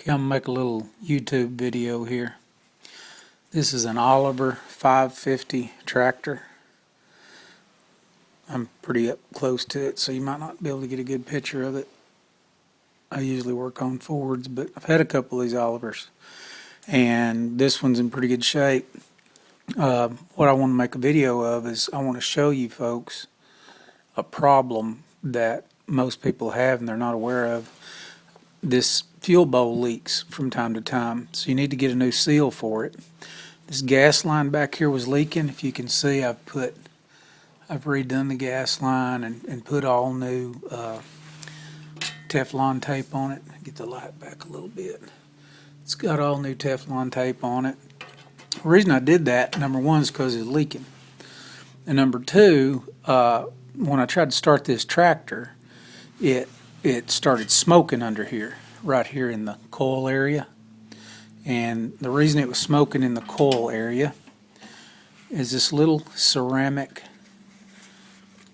Okay, I'm gonna make a little YouTube video here. This is an Oliver 550 tractor. I'm pretty up close to it, so you might not be able to get a good picture of it. I usually work on Fords, but I've had a couple of these Olivers, and this one's in pretty good shape. What I want to make a video of is I want to show you folks a problem that most people have and they're not aware of. This fuel bowl leaks from time to time, so you need to get a new seal for it. This gas line back here was leaking. If you can see, I've redone the gas line and put all new Teflon tape on it. Get the light back a little bit. It's got all new Teflon tape on it. The reason I did that, number one, is because it's leaking. And number two, when I tried to start this tractor, it started smoking under here, right here in the coil area. And the reason it was smoking in the coil area is this little ceramic,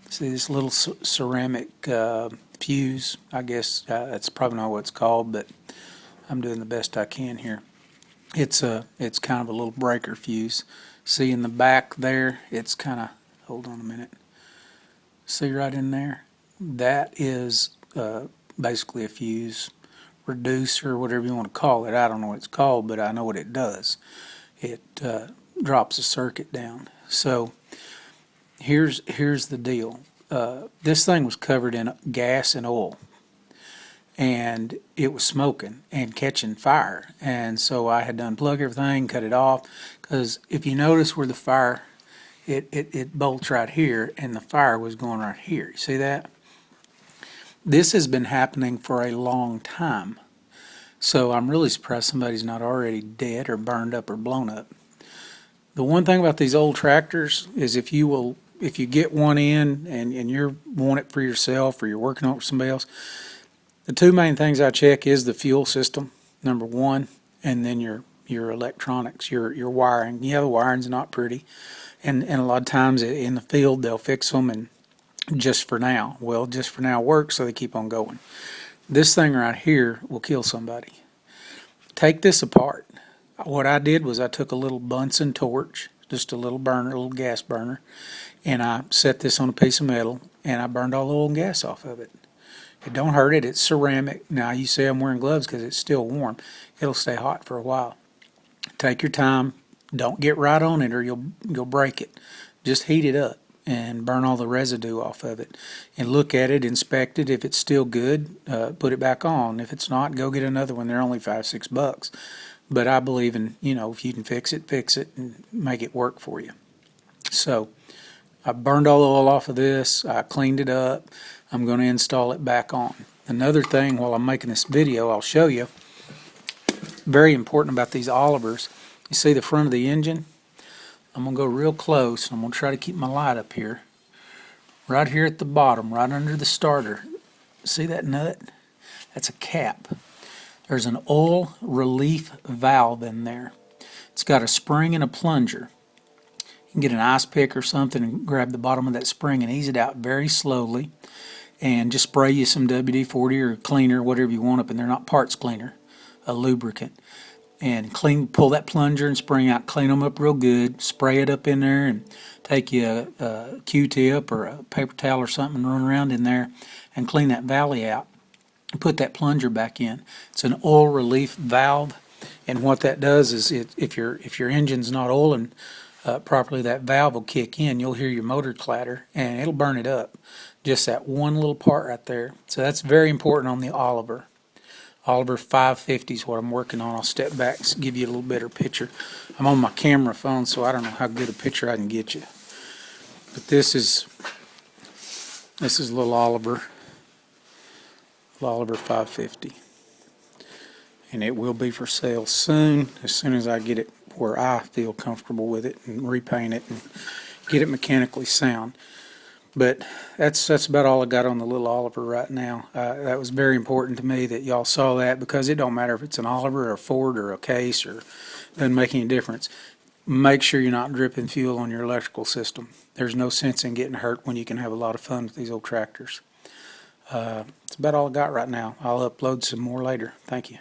see this little ceramic fuse, I guess that's probably not what it's called, but I'm doing the best I can here. It's kind of a little breaker fuse. See in the back there, it's kind of, hold on a minute, see right in there? That is basically a fuse reducer, whatever you want to call it. I don't know what it's called, but I know what it does. It drops the circuit down. So here's the deal. This thing was covered in gas and oil, and it was smoking and catching fire. And so I had to unplug everything, cut it off, because if you notice where the fire, it bolts right here, and the fire was going right here. You see that? This has been happening for a long time. So I'm really surprised somebody's not already dead or burned up or blown up. The one thing about these old tractors is if you get one in and you want it for yourself or you're working on it for somebody else, the two main things I check is the fuel system, number one, and then your electronics, your wiring. Yeah, the wiring's not pretty, and a lot of times in the field they'll fix them and just for now. Well, just for now works, so they keep on going. This thing right here will kill somebody. Take this apart. What I did was I took a little Bunsen torch, just a little burner, a little gas burner, and I set this on a piece of metal and I burned all the oil and gas off of it. It don't hurt it. It's ceramic. Now you say I'm wearing gloves because it's still warm. It'll stay hot for a while. Take your time. Don't get right on it or you'll break it. Just heat it up and burn all the residue off of it, and look at it, inspect it. If it's still good, put it back on. If it's not, go get another one. They're only $5-6, but I believe in, if you can fix it and make it work for you. So I burned all the oil off of this. I cleaned it up. I'm going to install it back on. Another thing, while I'm making this video, I'll show you, very important about these Olivers. You see the front of the engine? I'm going to go real close. I'm going to try to keep my light up here. Right here at the bottom, right under the starter. See that nut? That's a cap. There's an oil relief valve in there. It's got a spring and a plunger. You can get an ice pick or something and grab the bottom of that spring and ease it out very slowly. And just spray you some WD-40 or cleaner, whatever you want up in there. Not parts cleaner, a lubricant. And pull that plunger and spring out, clean them up real good, spray it up in there, and take you a Q-tip or a paper towel or something and run around in there and clean that valley out. And put that plunger back in. It's an oil relief valve, and what that does is if your engine's not oiling properly, that valve will kick in. You'll hear your motor clatter, and it'll burn it up. Just that one little part right there. So that's very important on the Oliver. Oliver 550 is what I'm working on. I'll step back and give you a little better picture. I'm on my camera phone, so I don't know how good a picture I can get you. But this is little Oliver 550. And it will be for sale soon as I get it where I feel comfortable with it and repaint it and get it mechanically sound. But that's about all I got on the little Oliver right now. That was very important to me that y'all saw that, because it don't matter if it's an Oliver or a Ford or a Case, or doesn't make any difference. Make sure you're not dripping fuel on your electrical system. There's no sense in getting hurt when you can have a lot of fun with these old tractors. That's about all I got right now. I'll upload some more later. Thank you.